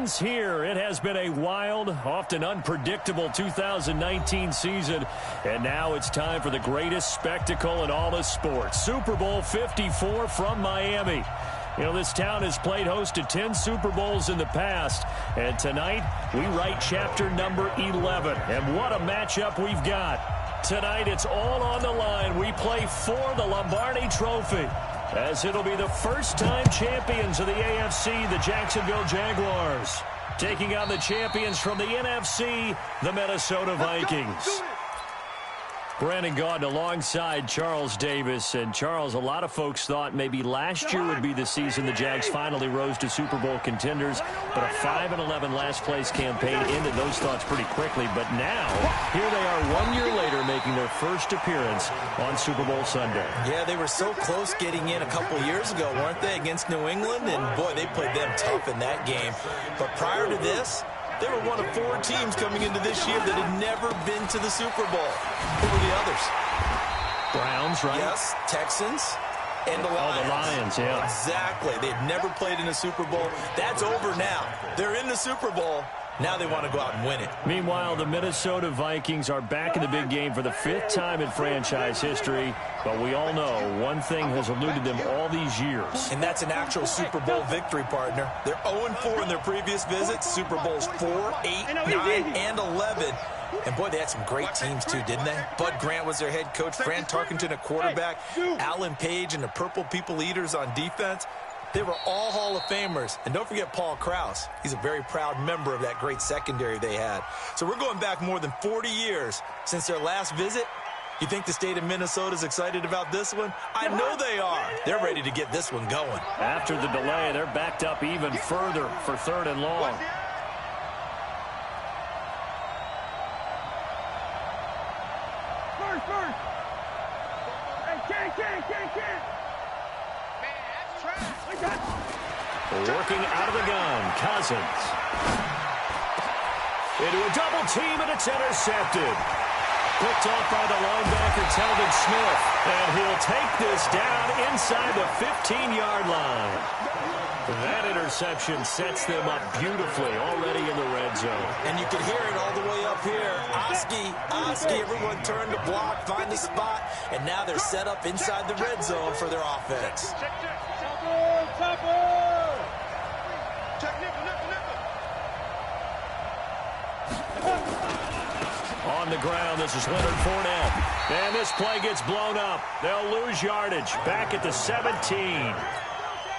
ends here. It has been a wild, often unpredictable 2019 season. And now it's time for the greatest spectacle in all of sports. Super Bowl 54 from Miami. You know, this town has played host to 10 Super Bowls in the past. And tonight, we write chapter number 11. And what a matchup we've got. Tonight, it's all on the line. We play for the Lombardi Trophy, as it'll be the first-time champions of the AFC, the Jacksonville Jaguars, taking on the champions from the NFC, the Minnesota Vikings. Brandon Gaudin alongside Charles Davis. And Charles, a lot of folks thought maybe last year would be the season the Jags finally rose to Super Bowl contenders, but a 5-11 last-place campaign ended those thoughts pretty quickly. But now, here they are 1 year later making their first appearance on Super Bowl Sunday. Yeah, they were so close getting in a couple years ago, weren't they, against New England? And, boy, they played them tough in that game. But prior to this, they were one of 4 teams coming into this year that had never been to the Super Bowl. Who were the others? Browns, right? Yes, Texans and the Lions. Oh, the Lions, yeah. Exactly. They had never played in a Super Bowl. That's over now. They're in the Super Bowl. Now they want to go out and win it. Meanwhile, the Minnesota Vikings are back in the big game for the 5th time in franchise history. But we all know one thing has eluded them all these years. And that's an actual Super Bowl victory, partner. They're 0-4 in their previus visits. Super Bowls 4, 8, 9, and 11. And, boy, they had some great teams, too, didn't they? Bud Grant was their head coach. Fran Tarkenton, a quarterback. Alan Page and the Purple People Eaters on defense. They were all Hall of Famers. And don't forget Paul Krause. He's a very proud member of that great secondary they had. So we're going back more than 40 years since their last visit. You think the state of Minnesota's excited about this one? I know they are. They're ready to get this one going. After the delay, they're backed up even further for 3rd and long. Working out of the gun, Cousins. Into a double team, and it's intercepted. Picked off by the linebacker, Telvin Smith. And he'll take this down inside the 15-yard line. That interception sets them up beautifully already in the red zone. And you can hear it all the way up here. Oski, everyone turned to block, find the spot, and now they're set up inside the red zone for their offense. On the ground, this is Leonard Fournette. And this play gets blown up. They'll lose yardage back at the 17.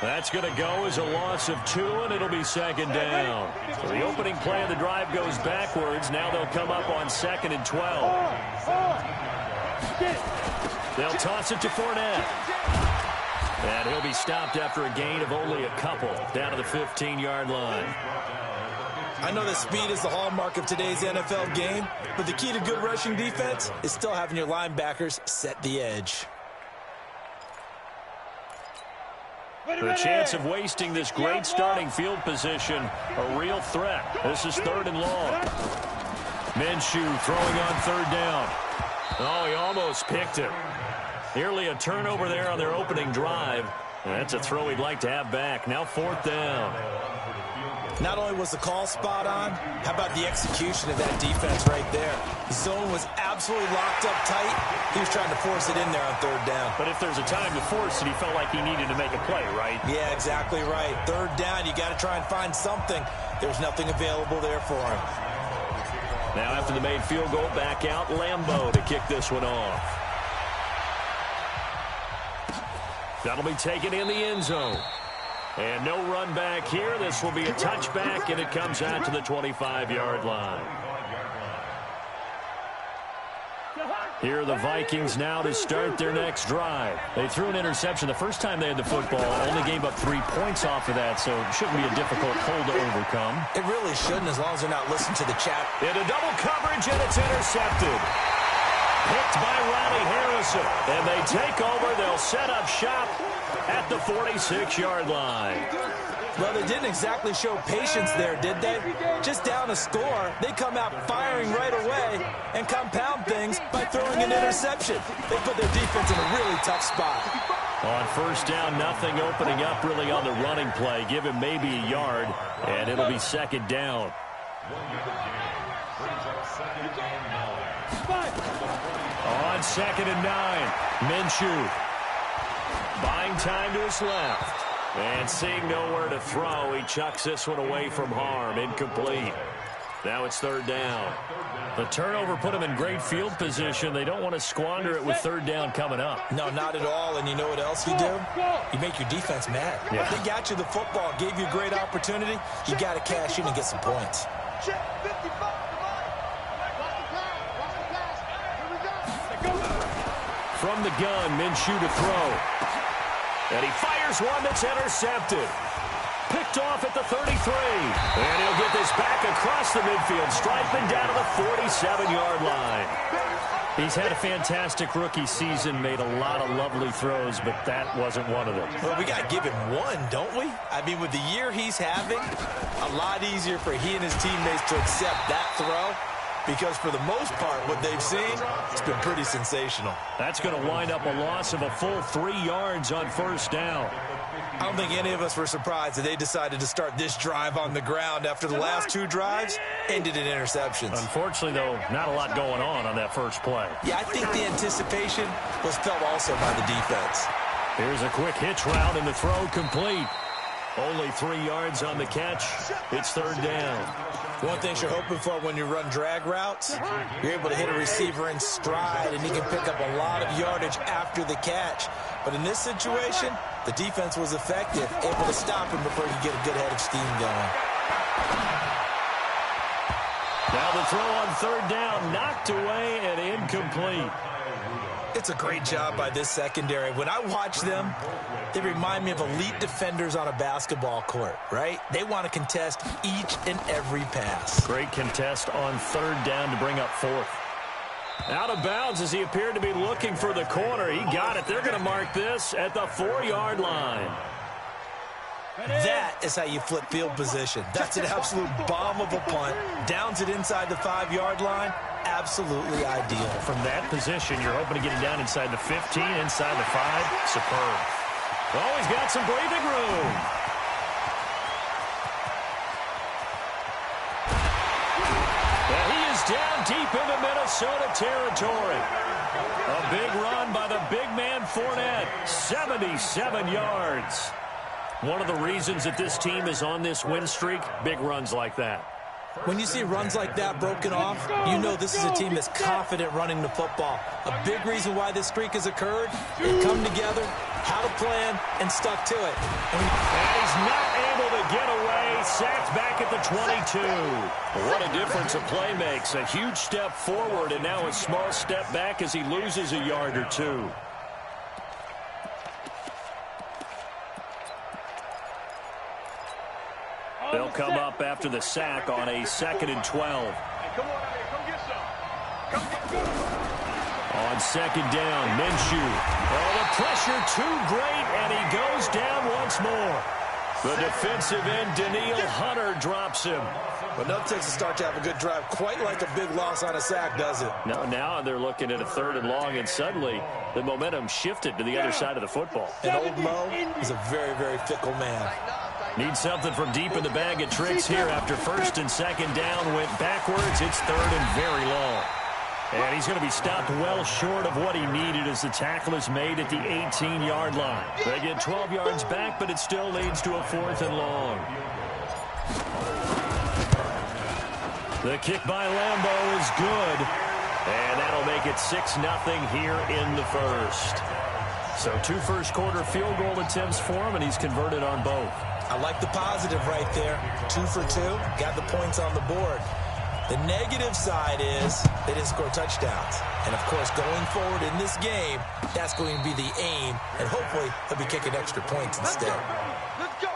That's going to go as a loss of 2, and it'll be 2nd down. So the opening play of the drive goes backwards. Now they'll come up on 2nd and 12. They'll toss it to Fournette. And he'll be stopped after a gain of only a couple down to the 15-yard line. I know that speed is the hallmark of today's NFL game, but the key to good rushing defense is still having your linebackers set the edge. The chance of wasting this great starting field position, a real threat. This is 3rd and long. Minshew throwing on 3rd down. Oh, he almost picked it. Nearly a turnover there on their opening drive. That's a throw he'd like to have back. Now 4th down. Not only was the call spot on, how about the execution of that defense right there? The zone was absolutely locked up tight. He was trying to force it in there on 3rd down. But if there's a time to force it, he felt like he needed to make a play, right? Yeah, exactly right. 3rd down, you got to try and find something. There's nothing available there for him. Now after the made field goal, back out Lambeau to kick this one off. That'll be taken in the end zone. And no run back here. This will be a touchback, and it comes out to the 25-yard line. Here are the Vikings now to start their next drive. They threw an interception the first time they had the football. Only gave up 3 points off of that, so it shouldn't be a difficult hole to overcome. It really shouldn't, as long as they're not listening to the chat. Into double coverage, and it's intercepted. Picked by Riley Harrison. And they take over. They'll set up shop at the 46-yard line. Well, they didn't exactly show patience there, did they? Just down a score, they come out firing right away and compound things by throwing an interception. They put their defense in a really tough spot. On first down, nothing opening up really on the running play. Give him maybe a yard, and it'll be second down. On 2nd and 9, Minshew. Buying time to his left. And seeing nowhere to throw, he chucks this one away from harm. Incomplete. Now it's 3rd down. The turnover put him in great field position. They don't want to squander it with 3rd down coming up. No, not at all. And you know what else you do? You make your defense mad. Yeah. They got you the football, gave you a great opportunity. You got to cash in and get some points. From the gun, Minshew to throw. And he fires one that's intercepted. Picked off at the 33. And he'll get this back across the midfield. Striping down to the 47-yard line. He's had a fantastic rookie season, made a lot of lovely throws, but that wasn't one of them. Well, we got to give him one, don't we? I mean, with the year he's having, a lot easier for he and his teammates to accept that throw. Because for the most part, what they've seen, it's been pretty sensational. That's going to wind up a loss of a full 3 yards on first down. I don't think any of us were surprised that they decided to start this drive on the ground after the last 2 drives ended in interceptions. Unfortunately, though, not a lot going on that first play. Yeah, I think the anticipation was felt also by the defense. Here's a quick hitch route and the throw complete. Only 3 yards on the catch. It's 3rd down. One thing you're hoping for when you run drag routes, you're able to hit a receiver in stride, and he can pick up a lot of yardage after the catch. But in this situation, the defense was effective, able to stop him before he could get a good head of steam going. Now the throw on 3rd down, knocked away and incomplete. It's a great job by this secondary. When I watch them, they remind me of elite defenders on a basketball court, right? They want to contest each and every pass. Great contest on 3rd down to bring up 4th. Out of bounds as he appeared to be looking for the corner. He got it. They're going to mark this at the 4-yard line. That is how you flip field position. That's an absolute bomb of a punt. Downs it inside the 5-yard line. Absolutely ideal. From that position, you're hoping to get it down inside the 15, inside the 5. Superb. Oh, he's got some breathing room. And he is down deep into Minnesota territory. A big run by the big man Fournette. 77 yards. One of the reasons that this team is on this win streak, big runs like that. When you see runs like that broken off, you know this is a team that's confident running the football. A big reason why this streak has occurred, they come together, had a plan, and stuck to it. And he's not able to get away. Sacked back at the 22. What a difference a play makes. A huge step forward and now a small step back as he loses a yard or 2. They'll come up after the sack on a 2nd and 12. On 2nd down, Minshew. Oh, the pressure too great, and he goes down once more. The defensive end, Danielle Hunter, drops him. But no takes to start to have a good drive, quite like a big loss on a sack, does it? No, now they're looking at a 3rd and long, and suddenly the momentum shifted to the other side of the football. And old Mo is a very, very fickle man. Need something from deep in the bag of tricks here after 1st and 2nd down. Went backwards. It's 3rd and very long. And he's going to be stopped well short of what he needed as the tackle is made at the 18-yard line. They get 12 yards back, but it still leads to a 4th and long. The kick by Lambeau is good. And that'll make it 6-0 here in the 1st. So 2 first-quarter field goal attempts for him, and he's converted on both. I like the positive right there. 2 for 2. Got the points on the board. The negative side is they didn't score touchdowns. And, of course, going forward in this game, that's going to be the aim. And hopefully he'll be kicking extra points instead. Let's go.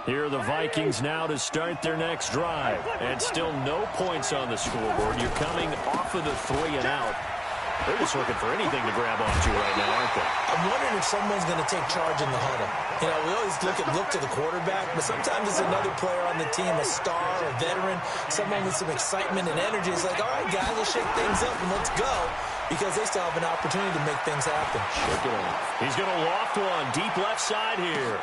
Here are the Vikings now to start their next drive. And still no points on the scoreboard. You're coming off of the 3 and out. They're just looking for anything to grab onto right now, aren't they? I'm wondering if someone's going to take charge in the huddle. You know, we always look to the quarterback, but sometimes it's another player on the team, a star, a veteran, someone with some excitement and energy. It's like, all right, guys, let's shake things up and let's go, because they still have an opportunity to make things happen. Shake it off. He's going to loft one deep left side here.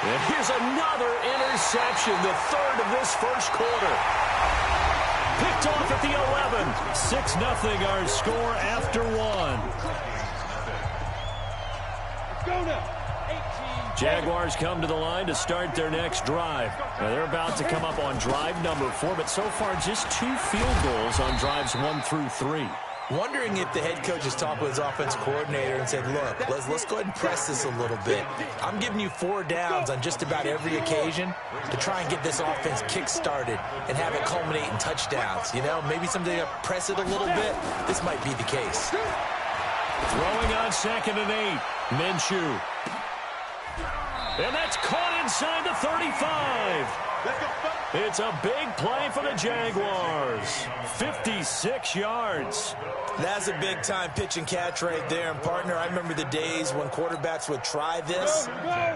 And here's another interception, the third of this first quarter. Picked off at the 11. 6-0 our score after one. Let's go now. Jaguars come to the line to start their next drive. Now they're about to come up on drive number 4, but so far just 2 field goals on drives 1 through 3. Wondering if the head coach has talked with his offensive coordinator and said, look, let's go ahead and press this a little bit. I'm giving you 4 downs on just about every occasion to try and get this offense kick-started and have it culminate in touchdowns. You know, maybe someday to press it a little bit. This might be the case. Throwing on 2nd and 8. Minshew. And that's caught inside the 35. It's a big play for the Jaguars. 56 yards. That's a big-time pitch and catch right there. And, partner, I remember the days when quarterbacks would try this.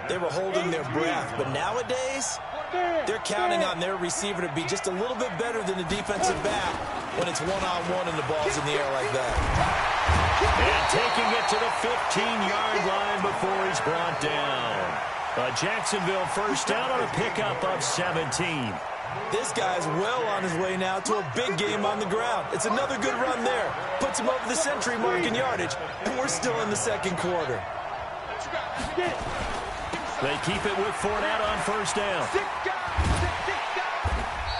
They were holding their breath. But nowadays, they're counting on their receiver to be just a little bit better than the defensive back when it's one-on-one and the ball's in the air like that. And taking it to the 15-yard line before he's brought down. A Jacksonville first down on a pickup of 17. This guy's well on his way now to a big game on the ground. It's another good run there. Puts him over the century mark in yardage, and we're still in the second quarter. They keep it with Fournette on first down.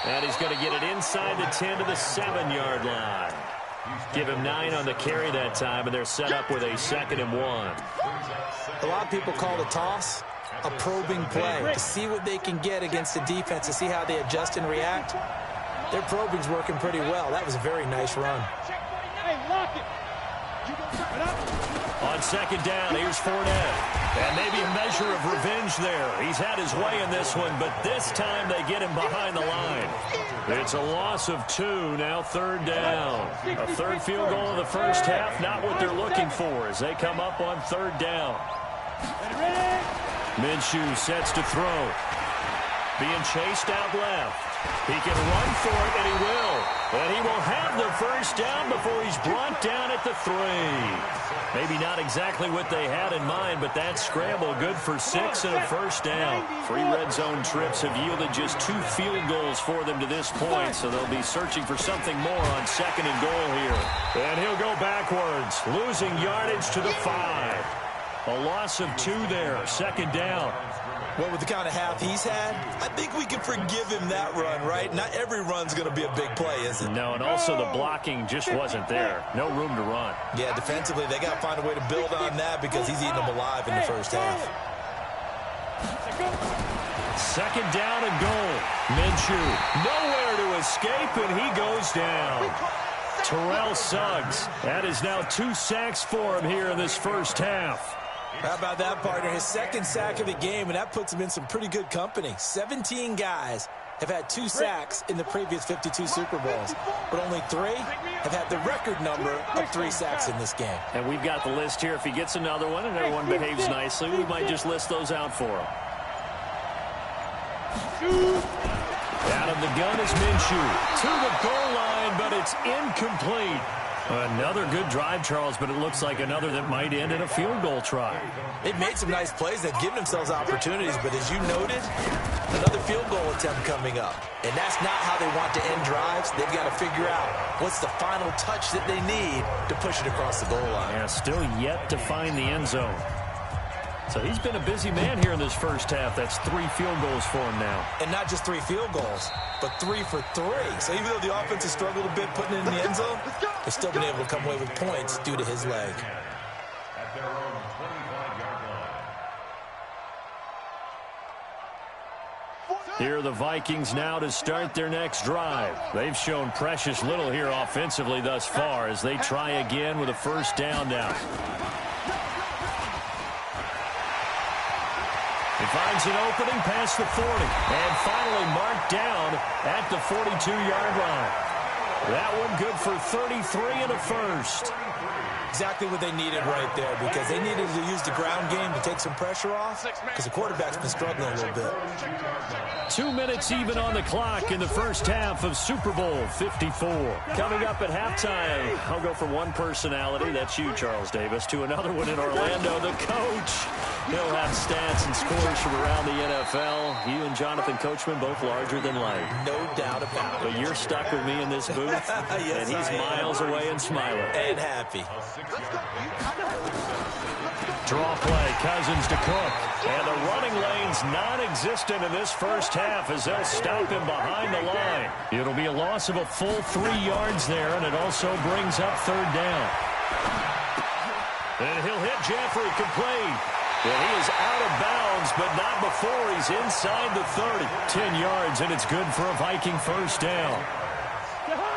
And he's going to get it inside the 10 to the 7-yard line. Give him 9 on the carry that time, and they're set up with a 2nd and 1. A lot of people call the toss a probing play to see what they can get against the defense, to see how they adjust and react. Their probing's working pretty well. That was a very nice run. On 2nd down, here's Fournette. And maybe a measure of revenge there. He's had his way in this one, but this time they get him behind the line. It's a loss of 2, now 3rd down. A 3rd field goal in the first half, not what they're looking for as they come up on 3rd down. Minshew sets to throw. Being chased out left. He can run for it, and he will. And he will have the first down before he's brought down at the 3. Maybe not exactly what they had in mind, but that scramble good for 6 and a first down. 3 red zone trips have yielded just 2 field goals for them to this point, so they'll be searching for something more on 2nd and goal here. And he'll go backwards, losing yardage to the 5. A loss of 2 there, 2nd down. Well, with the kind of half he's had, I think we can forgive him that run, right? Not every run's going to be a big play, is it? No, and also the blocking just wasn't there. No room to run. Yeah, defensively, they got to find a way to build on that because he's eating them alive in the first half. 2nd down and goal. Minshew, nowhere to escape, and he goes down. Terrell Suggs, that is now 2 sacks for him here in this first half. How about that, partner? His 2nd sack of the game, and that puts him in some pretty good company. 17 guys have had 2 sacks in the previous 52 Super Bowls, but only 3 have had the record number of 3 sacks in this game. And we've got the list here. If he gets another one and everyone behaves nicely, we might just list those out for him. Out of the gun is Minshew. To the goal line, but it's incomplete. Another good drive, Charles, but it looks like another that might end in a field goal try. They've made some nice plays. They've given themselves opportunities, but as you noted, another field goal attempt coming up. And that's not how they want to end drives. They've got to figure out what's the final touch that they need to push it across the goal line. Yeah, still yet to find the end zone. So he's been a busy man here in this first half. That's 3 field goals for him now. And not just 3 field goals, but 3 for 3. So even though the offense has struggled a bit putting it in the end zone, they've still been able to come away with points due to his leg. Here are the Vikings now to start their next drive. They've shown precious little here offensively thus far as they try again with a first down now. He finds an opening past the 40 and finally marked down at the 42-yard line. That one good for 33 and a first. Exactly what they needed right there, because they needed to use the ground game to take some pressure off, because the quarterback's been struggling a little bit. 2 minutes even on the clock in the first half of Super Bowl 54. Coming up at halftime, I'll go from one personality, that's you, Charles Davis, to another one in Orlando, the coach. He'll have stats and scores from around the NFL. You and Jonathan Coachman both larger than life. No doubt about it. But you're stuck with me in this booth, yes, and he's miles away and smiling. And happy. Draw play, Cousins to Cook. And the running lane's non-existent in this first half as they'll stop him behind the line. It'll be a loss of a full 3 yards there, and it also brings up third down. And he'll hit Jeffrey, complete. And he is out of bounds, but not before he's inside the 30. 10 yards, and it's good for a Viking first down.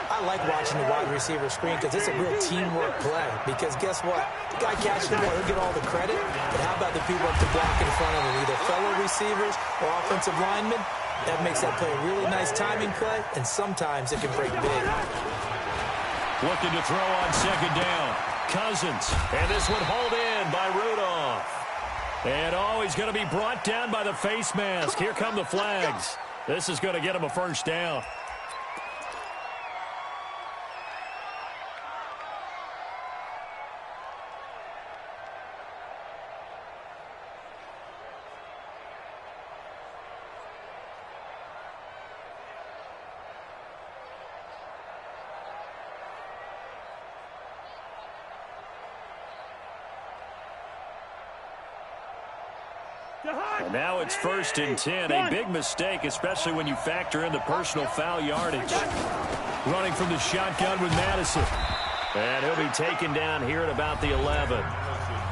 I like watching the wide receiver screen because it's a real teamwork play. Because guess what? The guy catching the ball, he'll get all the credit. But how about the people up to block in front of him, either fellow receivers or offensive linemen? That makes that play a really nice timing play, and sometimes it can break big. Looking to throw on second down. Cousins. And this one hauled in by Rudolph. And he's going to be brought down by the face mask. Here come the flags. This is going to get him a first down. And now it's 1st and 10. A big mistake, especially when you factor in the personal foul yardage. Running from the shotgun with Madison. And he'll be taken down here at about the 11.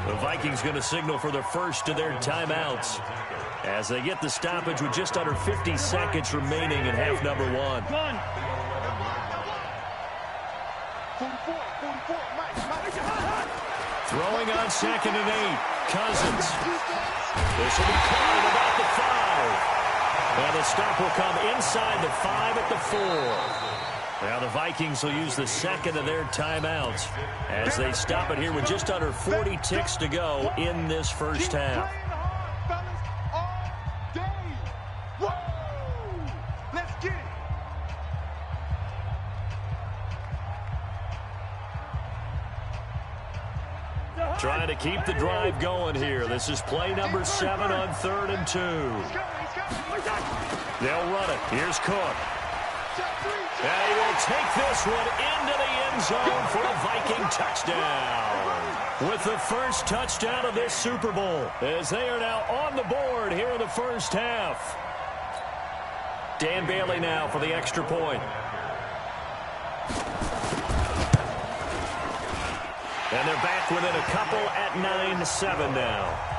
The Vikings going to signal for the first of their timeouts as they get the stoppage with just under 50 seconds remaining in half number 1. Throwing on 2nd and 8. Cousins. This will be caught at about the 5. And the stop will come inside the 5 at the 4. Now the Vikings will use the second of their timeouts as they stop it here with just under 40 ticks to go in this first half. Trying to keep the drive going here. This is play number 7 on 3rd and 2. They'll run it. Here's Cook. And he will take this one into the end zone for a Viking touchdown. With the first touchdown of this Super Bowl, as they are now on the board here in the first half. Dan Bailey now for the extra point. And they're back within a couple at 9-7 now.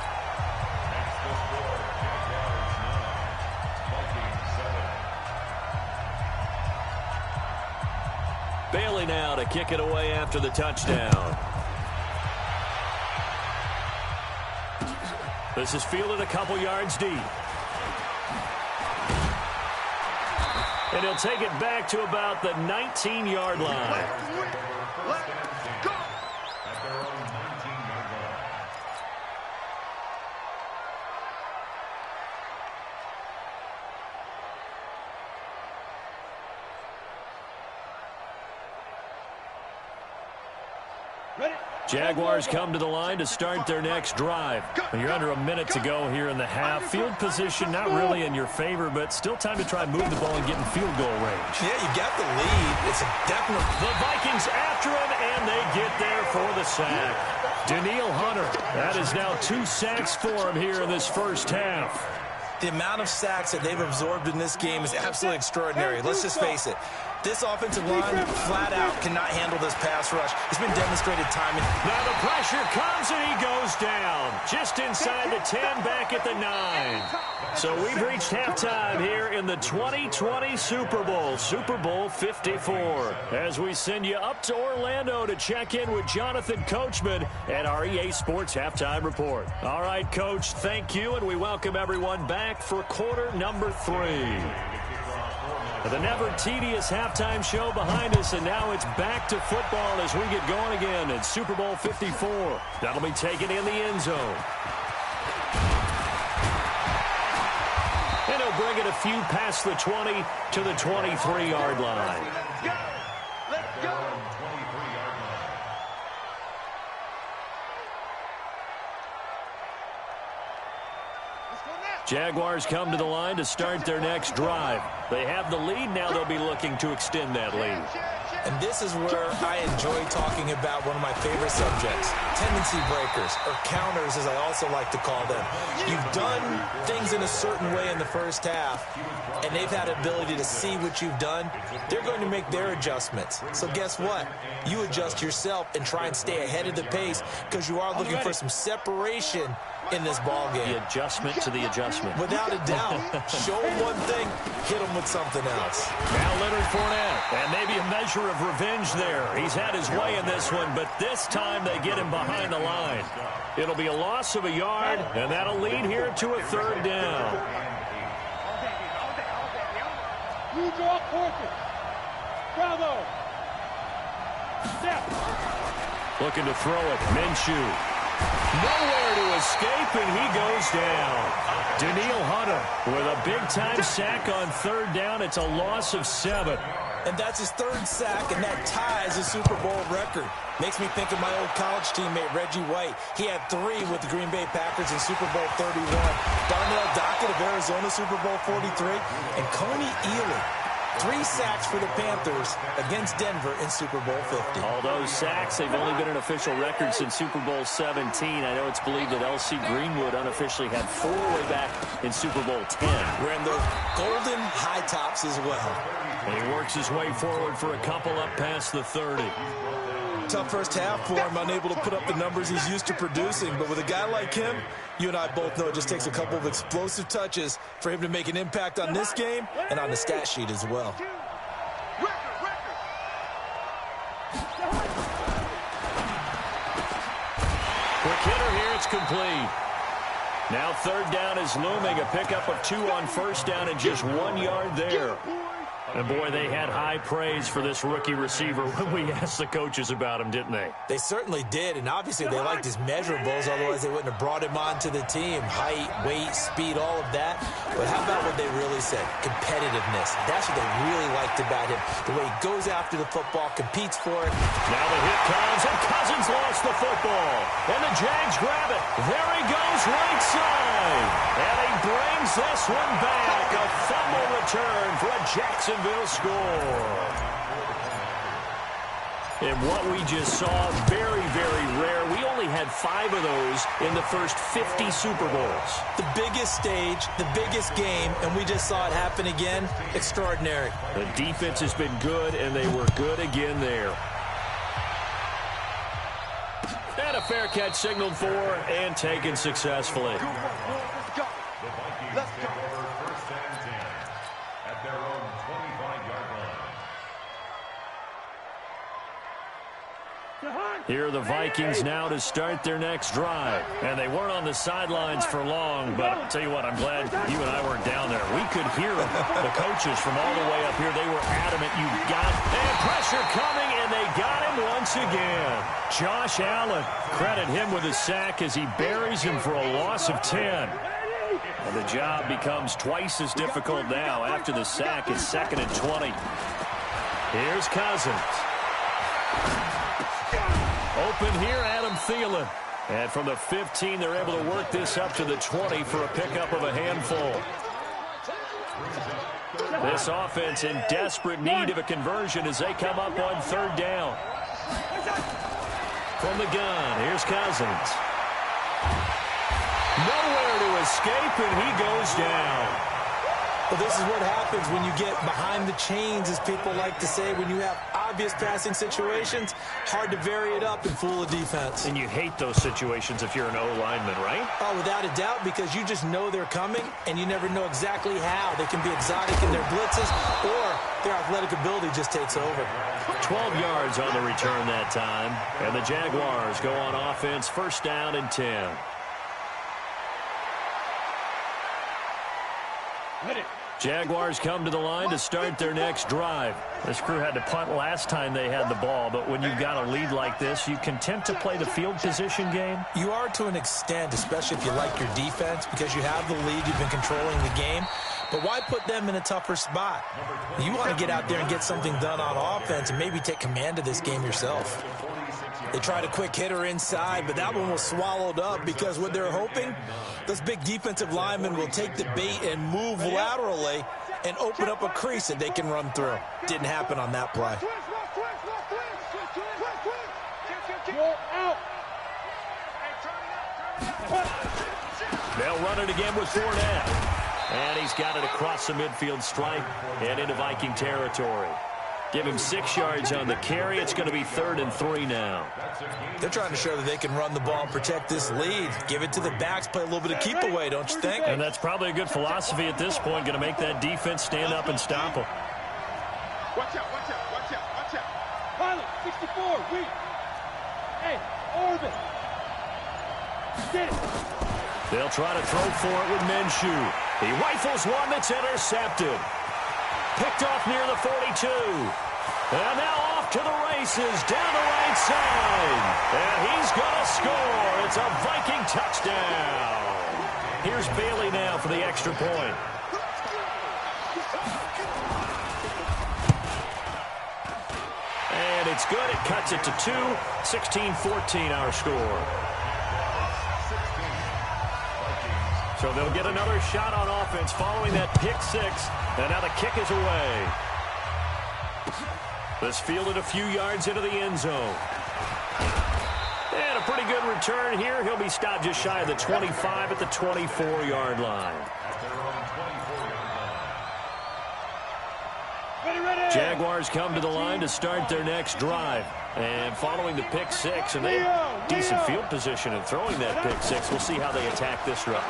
Bailey now to kick it away after the touchdown. This is fielded a couple yards deep. And he'll take it back to about the 19-yard line. Jaguars come to the line to start their next drive. You're under a minute to go here in the half. Field position not really in your favor, but still time to try and move the ball and get in field goal range. Yeah, you got the lead. It's a definite. The Vikings after him, and they get there for the sack. Danielle Hunter, that is now 2 sacks for him here in this first half. The amount of sacks that they've absorbed in this game is absolutely extraordinary. Let's just face it. This offensive line, flat out, cannot handle this pass rush. It's been demonstrated time and... Now the pressure comes, and he goes down. Just inside the 10, back at the 9. So we've reached halftime here in the 2020 Super Bowl, Super Bowl 54. As we send you up to Orlando to check in with Jonathan Coachman and our EA Sports Halftime Report. All right, Coach, thank you, and we welcome everyone back for quarter number 3. The never tedious halftime show behind us, and now it's back to football as we get going again in Super Bowl 54. That'll be taken in the end zone. And he'll bring it a few past the 20 to the 23-yard line. Let's go. Jaguars come to the line to start their next drive. They have the lead. Now they'll be looking to extend that lead. And this is where I enjoy talking about one of my favorite subjects, tendency breakers, or counters as I also like to call them. You've done things in a certain way in the first half, and they've had ability to see what you've done. They're going to make their adjustments. So guess what? You adjust yourself and try and stay ahead of the pace because you are looking for some separation in this ball game. The adjustment to the adjustment. Without a doubt. Show him one thing, hit him with something else. Now Leonard Fournette, and maybe a measure of revenge there. He's had his way in this one, but this time they get him behind the line. It'll be a loss of a yard, and that'll lead here to a third down. You draw forces. Bravo. Step. Looking to throw it. Minshew. Nowhere to escape, and he goes down. Daniil Hunter with a big-time sack on third down. It's a loss of 7. And that's his third sack, and that ties a Super Bowl record. Makes me think of my old college teammate, Reggie White. He had 3 with the Green Bay Packers in Super Bowl 31. Darnell Dockett of Arizona, Super Bowl 43. And Coney Ealy. 3 sacks for the Panthers against Denver in Super Bowl 50. All those sacks, they've only been an official record since Super Bowl 17. I know it's believed that L.C. Greenwood unofficially had 4 way back in Super Bowl 10. Wearing those golden high tops as well. And he works his way forward for a couple up past the 30. Tough first half for him, unable to put up the numbers he's used to producing. But with a guy like him, you and I both know it just takes a couple of explosive touches for him to make an impact on this game and on the stat sheet as well. Quick hitter here, it's complete. Now third down is looming, a pickup of 2 on first down and just 1 yard there. And, boy, they had high praise for this rookie receiver when we asked the coaches about him, didn't they? They certainly did, and obviously they liked his measurables, otherwise they wouldn't have brought him onto the team. Height, weight, speed, all of that. But how about what they really said? Competitiveness. That's what they really liked about him. The way he goes after the football, competes for it. Now the hit comes, and Cousins lost the football. And the Jags grab it. There he goes, right side. And he brings this one back. A fumble return for a Jacksonville score. And what we just saw, very, very rare. We only had 5 of those in the first 50 Super Bowls. The biggest stage, the biggest game, and we just saw it happen again. Extraordinary. The defense has been good, and they were good again there. And a fair catch signaled for and taken successfully. Let's go. Let's go. Here are the Vikings now to start their next drive. And they weren't on the sidelines for long, but I'll tell you what, I'm glad you and I weren't down there. We could hear them. The coaches from all the way up here, they were adamant. You got and pressure coming, and they got him once again. Josh Allen, credit him with a sack as he buries him for a loss of 10. And the job becomes twice as difficult now after the sack. It's 2nd and 20. Here's Cousins. Open here, Adam Thielen. And from the 15, they're able to work this up to the 20 for a pickup of a handful. This offense in desperate need of a conversion as they come up on third down. From the gun, here's Cousins. Nowhere to escape, and he goes down. Well, this is what happens when you get behind the chains, as people like to say. When you have obvious passing situations, hard to vary it up and fool a defense. And you hate those situations if you're an O-lineman, right? Oh, without a doubt, because you just know they're coming, and you never know exactly how. They can be exotic in their blitzes, or their athletic ability just takes over. 12 yards on the return that time. And the Jaguars go on offense, first down and 10. Hit it. Jaguars come to the line to start their next drive. This crew had to punt last time they had the ball, but when you've got a lead like this, you content to play the field position game? You are to an extent, especially if you like your defense, because you have the lead, you've been controlling the game. But why put them in a tougher spot? You want to get out there and get something done on offense and maybe take command of this game yourself. They tried a quick hitter inside, but that one was swallowed up because what they're hoping, those big defensive linemen will take the bait and move laterally and open up a crease that they can run through. Didn't happen on that play. They'll run it again with Fournette. And he's got it across the midfield stripe and into Viking territory. Give him 6 yards on the carry. It's going to be 3rd and 3 now. They're trying to show that they can run the ball and protect this lead. Give it to the backs, play a little bit of keep away, don't you think? And that's probably a good philosophy at this point, going to make that defense stand up and stop them. Watch out, watch out, watch out, watch out. Pilot, 64, weak. Hey, orbit. Get it. They'll try to throw for it with Minshew. He rifles one that's intercepted. Picked off near the 42. And now off to the races down the right side. And he's going to score. It's a Viking touchdown. Here's Bailey now for the extra point. And it's good. It cuts it to 2. 16-14 our score. So they'll get another shot on offense following that pick 6. And now the kick is away. This fielded a few yards into the end zone. And a pretty good return here. He'll be stopped just shy of the 25 at the 24-yard line. Jaguars come to the line to start their next drive. And following the pick 6, and they have decent field position in throwing that pick 6. We'll see how they attack this run.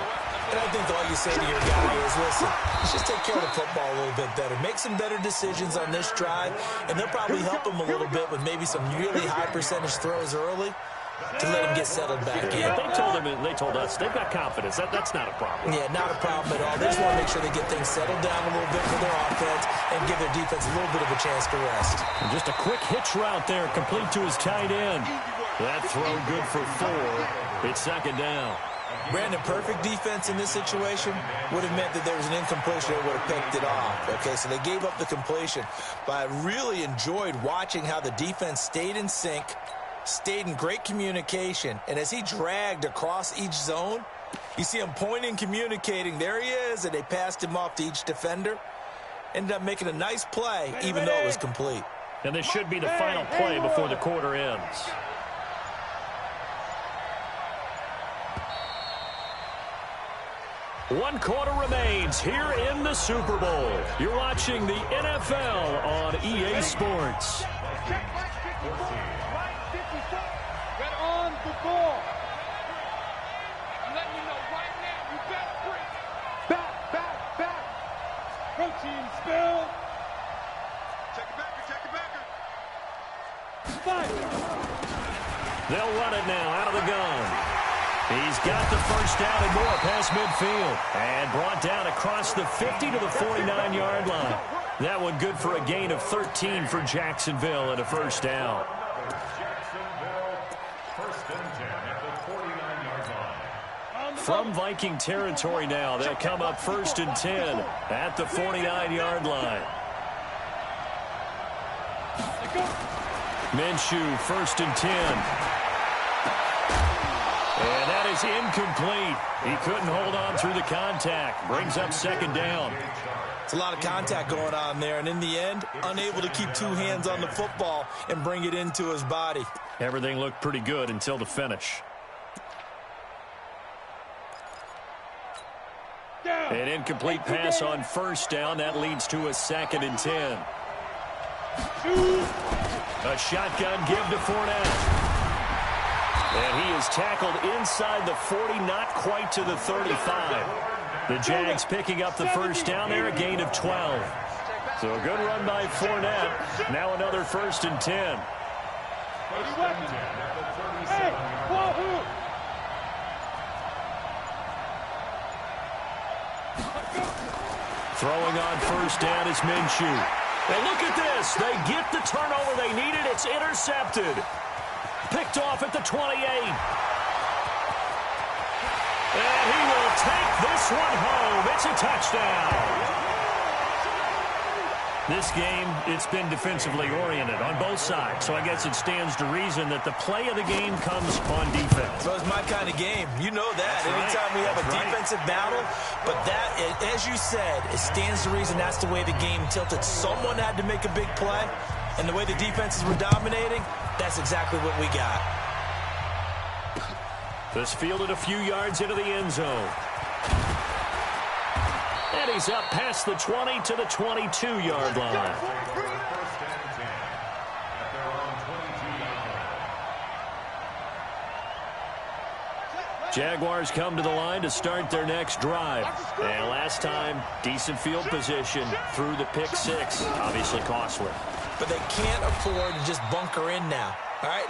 And I think all you say to your guy is, listen, let's just take care of the football a little bit better. Make some better decisions on this drive, and they'll probably help him a little bit with maybe some really high percentage throws early to let him get settled back in. They told us they've got confidence. That's not a problem. Yeah, not a problem at all. They just want to make sure they get things settled down a little bit for their offense and give their defense a little bit of a chance to rest. And just a quick hitch route there, complete to his tight end. That throw good for 4. It's 2nd down. Brandon, perfect defense in this situation would have meant that there was an incompletion that would have picked it off. Okay, so they gave up the completion. But I really enjoyed watching how the defense stayed in sync, stayed in great communication, and as he dragged across each zone, you see him pointing, communicating. There he is, and they passed him off to each defender. Ended up making a nice play, even though it was complete. And this should be the final play before the quarter ends. One quarter remains here in the Super Bowl. You're watching the NFL on EA Sports. Get on the ball. I'm letting you know right now, you better break. Back. Protein spill. Check the backer. Fire. They'll run it now out of the gun. He's got the first down and more past midfield. And brought down across the 50 to the 49-yard line. That one good for a gain of 13 for Jacksonville and a first down. From Viking territory now, they'll come up 1st and 10 at the 49-yard line. Minshew, 1st and 10. And that is incomplete. He couldn't hold on through the contact. Brings up 2nd down. It's a lot of contact going on there, and in the end, unable to keep 2 hands on the football and bring it into his body. Everything looked pretty good until the finish. An incomplete pass on 1st down. That leads to a 2nd and 10. A shotgun give to Fournette. And he is tackled inside the 40, not quite to the 35. The Jags picking up the first down there, a gain of 12. So a good run by Fournette. Now another 1st and 10. Hey, wahoo! Throwing on first down is Minshew. And look at this. They get the turnover they needed. It's intercepted. Picked off at the 28. And he will take this one home. It's a touchdown. This game, it's been defensively oriented on both sides, so I guess it stands to reason that the play of the game comes on defense. So it's my kind of game. You know that. That's Anytime right. we have That's a defensive battle, but that, as you said, it stands to reason that's the way the game tilted. Someone had to make a big play, and the way the defenses were dominating, that's exactly what we got. This fielded a few yards into the end zone. And he's up past the 20 to the 22-yard line. Jaguars come to the line to start their next drive. And last time, decent field position through the pick six. Obviously costly. But they can't afford to just bunker in now. All right,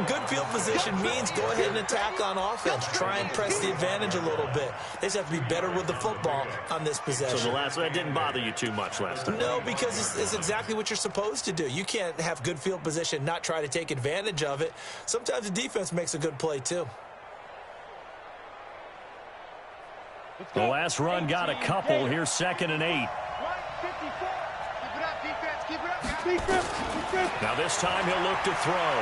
good field position means go ahead and attack on offense. Try and press the advantage a little bit. They just have to be better with the football on this possession. So that didn't bother you too much last time? No, because it's exactly what you're supposed to do. You can't have good field position, not try to take advantage of it. Sometimes the defense makes a good play, too. The last run got a couple. Here's 2nd and 8. Now this time he'll look to throw.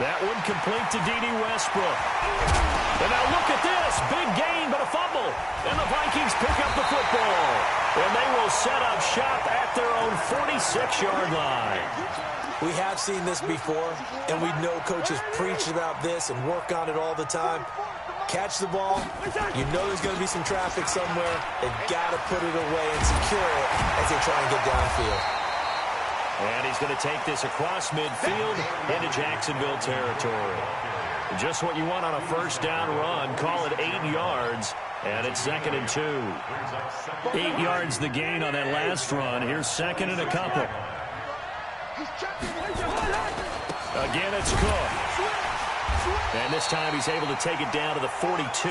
That one complete to D.D. Westbrook. And now look at this. Big gain, but a fumble. And the Vikings pick up the football. And they will set up shop at their own 46-yard line. We have seen this before, and we know coaches preach about this and work on it all the time. Catch the ball. You know there's going to be some traffic somewhere. They've got to put it away and secure it as they try and get downfield. And he's going to take this across midfield into Jacksonville territory. Just what you want on a first down run. Call it 8 yards, and it's 2nd and 2. 8 yards the gain on that last run. Here's 2nd and a couple. Again, it's Cook. And this time he's able to take it down to the 42.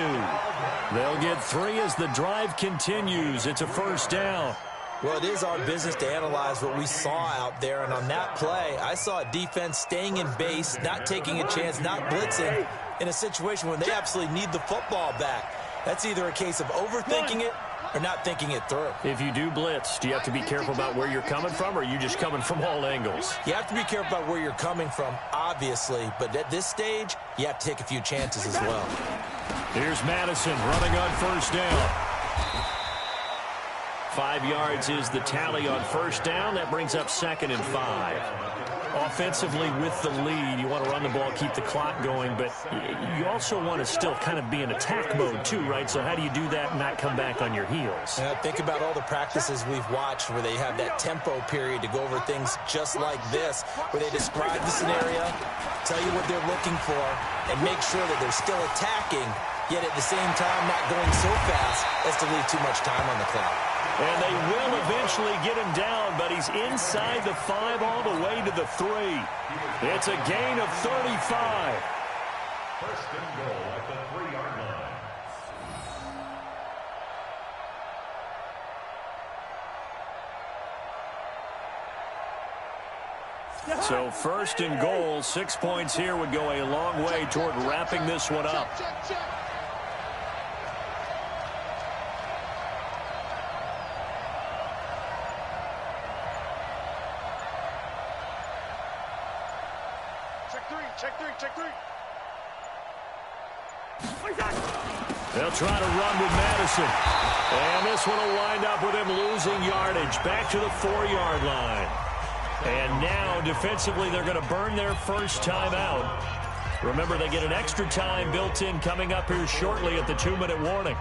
They'll get 3 as the drive continues. It's a first down. Well, it is our business to analyze what we saw out there. And on that play, I saw a defense staying in base, not taking a chance, not blitzing in a situation where they absolutely need the football back. That's either a case of overthinking it or not thinking it through. If you do blitz, do you have to be careful about where you're coming from, or are you just coming from all angles? You have to be careful about where you're coming from, obviously. But at this stage, you have to take a few chances as well. Here's Madison running on first down. 5 yards is the tally on first down. That brings up 2nd and 5. Offensively with the lead, you want to run the ball, keep the clock going, but you also want to still kind of be in attack mode too, right? So how do you do that and not come back on your heels? Think about all the practices we've watched where they have that tempo period to go over things just like this, where they describe the scenario, tell you what they're looking for, and make sure that they're still attacking, yet at the same time not going so fast as to leave too much time on the clock. And they will eventually get him down, but he's inside the 5 all the way to the 3. It's a gain of 35. First and goal at the 3-yard line. So 1st and goal, 6 points here would go a long way toward wrapping this one up. Check three. They'll try to run with Madison. And this one will wind up with him losing yardage back to the 4-yard line. And now, defensively, they're going to burn their first time out. Remember, they get an extra time built in coming up here shortly at the 2-minute warning.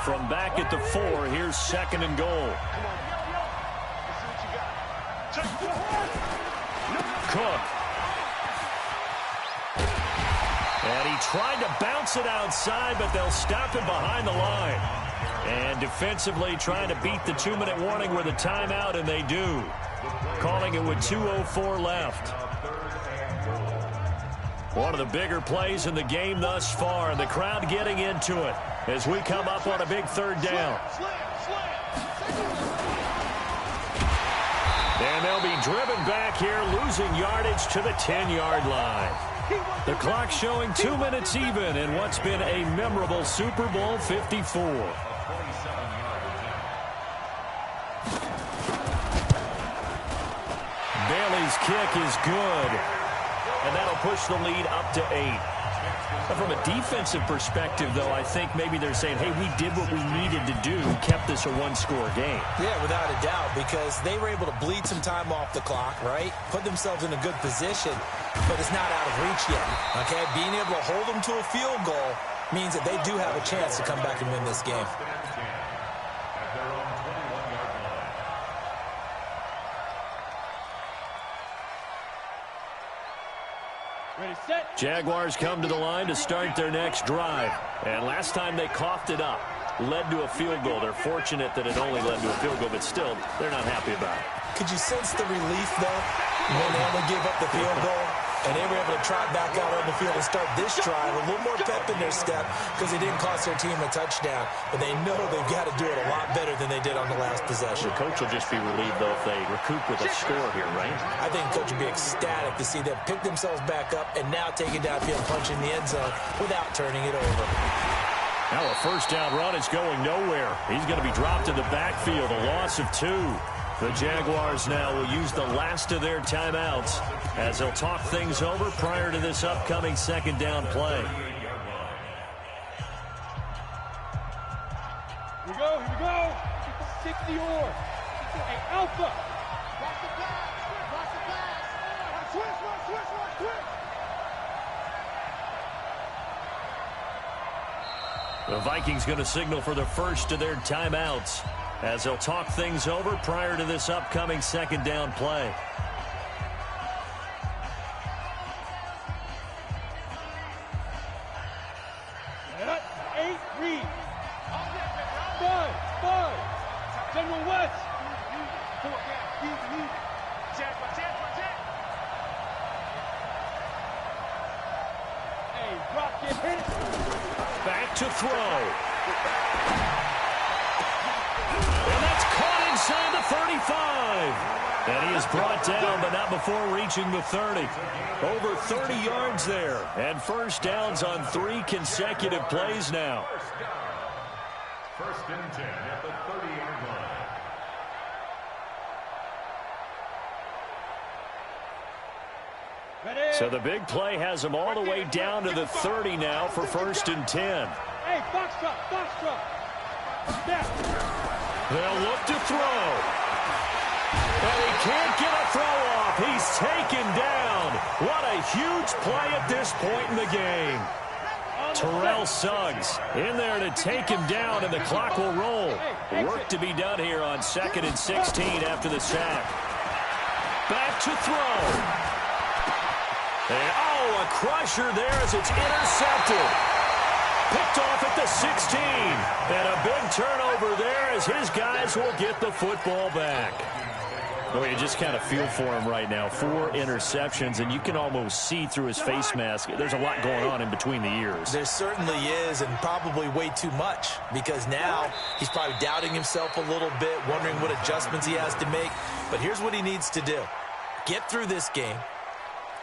From back at the 4, here's 2nd and goal. Cook. And he tried to bounce it outside, but they'll stop him behind the line. And defensively trying to beat the 2-minute warning with a timeout, and they do. Calling it with 2:04 left. One of the bigger plays in the game thus far, and the crowd getting into it as we come up on a big third down. And they'll be driven back here, losing yardage to the 10-yard line. The clock showing 2 minutes even in what's been a memorable Super Bowl 54. Bailey's kick is good, and that'll push the lead up to 8. But from a defensive perspective, though, I think maybe they're saying, hey, we did what we needed to do, kept this a one-score game. Yeah, without a doubt, because they were able to bleed some time off the clock, right? Put themselves in a good position, but it's not out of reach yet, okay? Being able to hold them to a field goal means that they do have a chance to come back and win this game. Jaguars come to the line to start their next drive. And last time they coughed it up, led to a field goal. They're fortunate that it only led to a field goal, but still, they're not happy about it. Could you sense the relief, though, when they only gave up the field goal? And they were able to trot back out on the field and start this drive. A little more pep in their step because it didn't cost their team a touchdown. But they know they've got to do it a lot better than they did on the last possession. The coach will just be relieved, though, if they recoup with a score here, right? I think the coach will be ecstatic to see them pick themselves back up and now take it downfield and punch in the end zone without turning it over. Now a first down run is going nowhere. He's going to be dropped in the backfield, a loss of 2. The Jaguars now will use the last of their timeouts as they'll talk things over prior to this upcoming second down play. Here we go, here we go. 60 or. Hey, Alpha. Watch the pass, watch the pass. Switch. The Vikings going to signal for the first of their timeouts as they'll talk things over prior to this upcoming second down play. General West. Hey, rocket hit. Back to throw. And that's caught inside the 35. And he is brought down, but not before reaching the 30. Over 30 yards there. And first downs on 3 consecutive plays now. First and 10 at the 30-yard line. So the big play has them all the way down to the 30 now for first and 10. Hey, box truck. They'll look to throw. And he can't get a throw off. He's taken down. What a huge play at this point in the game. Terrell Suggs in there to take him down, and the clock will roll. Work to be done here on 2nd and 16 after the sack. Back to throw. And, a crusher there as it's intercepted. Picked off at the 16. And a big turnover there as his guys will get the football back. Well, you just kind of feel for him right now. 4 interceptions, and you can almost see through his face mask. There's a lot going on in between the ears. There certainly is, and probably way too much, because now he's probably doubting himself a little bit, wondering what adjustments he has to make. But here's what he needs to do. Get through this game.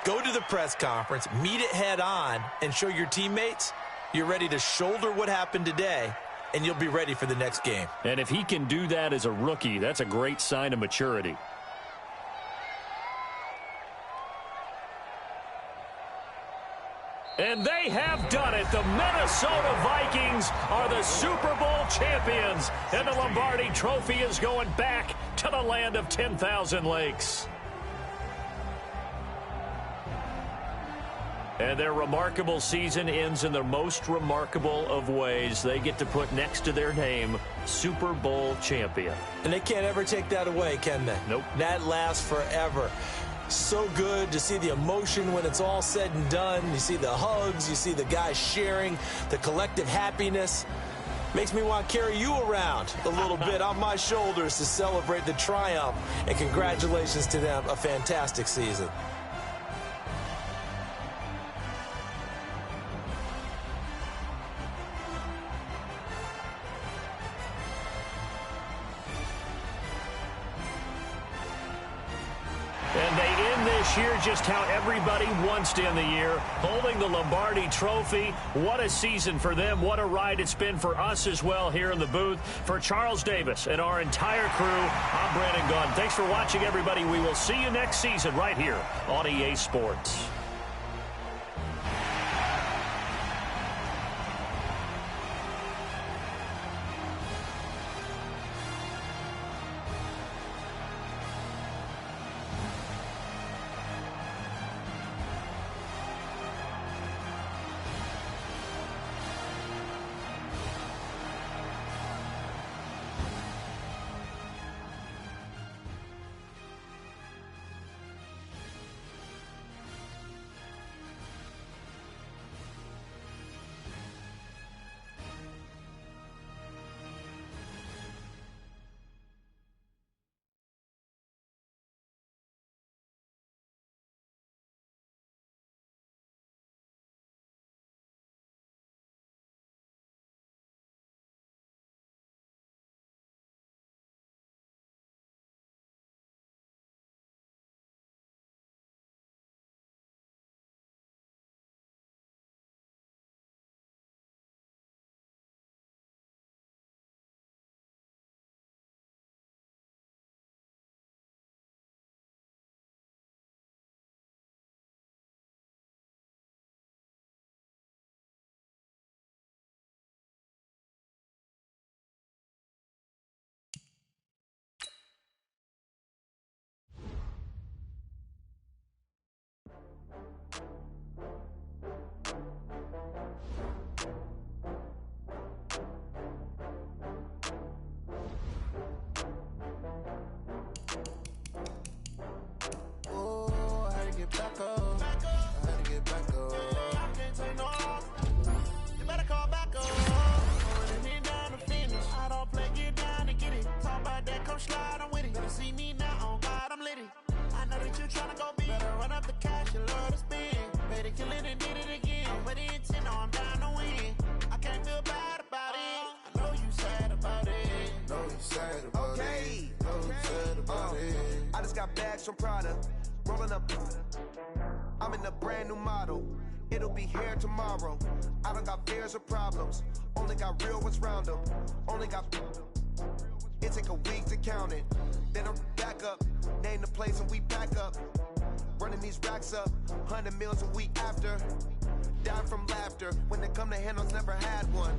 Go to the press conference, meet it head on, and show your teammates you're ready to shoulder what happened today, and you'll be ready for the next game. And if he can do that as a rookie, that's a great sign of maturity. And they have done it. The Minnesota Vikings are the Super Bowl champions, and the Lombardi Trophy is going back to the land of 10,000 lakes. And their remarkable season ends in the most remarkable of ways. They get to put next to their name, Super Bowl champion. And they can't ever take that away, can they? Nope. That lasts forever. So good to see the emotion when it's all said and done. You see the hugs. You see the guys sharing the collective happiness. Makes me want to carry you around a little bit on my shoulders to celebrate the triumph. And congratulations to them. A fantastic season. And they end this year just how everybody wants to end the year, holding the Lombardi Trophy. What a season for them. What a ride it's been for us as well here in the booth. For Charles Davis and our entire crew, I'm Brandon Gunn. Thanks for watching, everybody. We will see you next season right here on EA Sports. From Prada, rolling up. I'm in a brand new model. It'll be here tomorrow. I don't got fears or problems. Only got real ones round them. Only got. It take a week to count it. Then I'm back up. Name the place and we back up. Running these racks up. 100 meals a week after. Die from laughter. When they come to handles, never had one.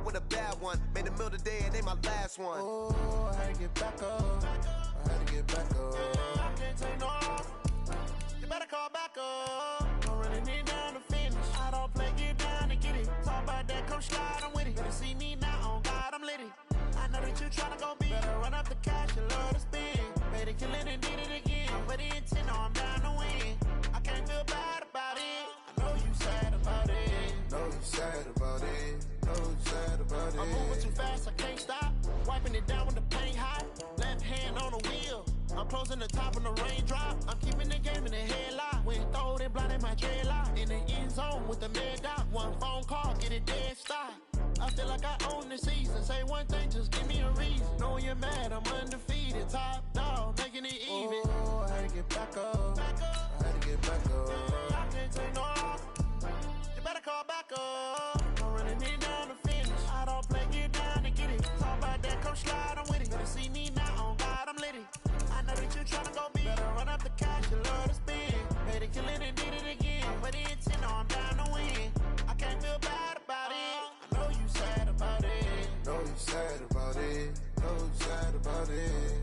With a bad one. Made a meal today and they my last one. Oh, I had to get back up. I had to get back up. I can't take no off. You better call back up. I'm running it down to finish. I don't play, get down and get it. Talk about that, come slide, I'm with it. Better see me now, on God, I'm litty. I know that you tryna go big. Better run up the cash, you love to spend. Made it, kill it, and did it again. But the intent, no, I'm down to win. I can't feel bad about it. I know you sad about it. Know you sad about it. Know you sad about it. I'm moving too fast, I can't stop. Wiping it down with the paint hot. Left hand on the wheel. I'm closing the top on the raindrop. I'm keeping the game in the headlock. When throwed and blinded my dreadlock. In the end zone with the mad dot. One phone call, get it dead stop. I feel like I own the season. Say one thing, just give me a reason. Knowing you're mad, I'm undefeated. Top dog, making it even. Oh, I had to get back up. I had to get back up. I can't take no off. You better call back up. I'm running it down to finish. I don't play, get down and get it. Talk about that, come slide, I'm with it. Better see me now, on God, I'm litty. I know that you tryna go big. Better run up the cash, you love to spend. Made it, kill it, and did it again. But the intent, no, I'm down to win. I can't feel bad about it. I know you sad about it. Know you sad about it. Know you sad about it.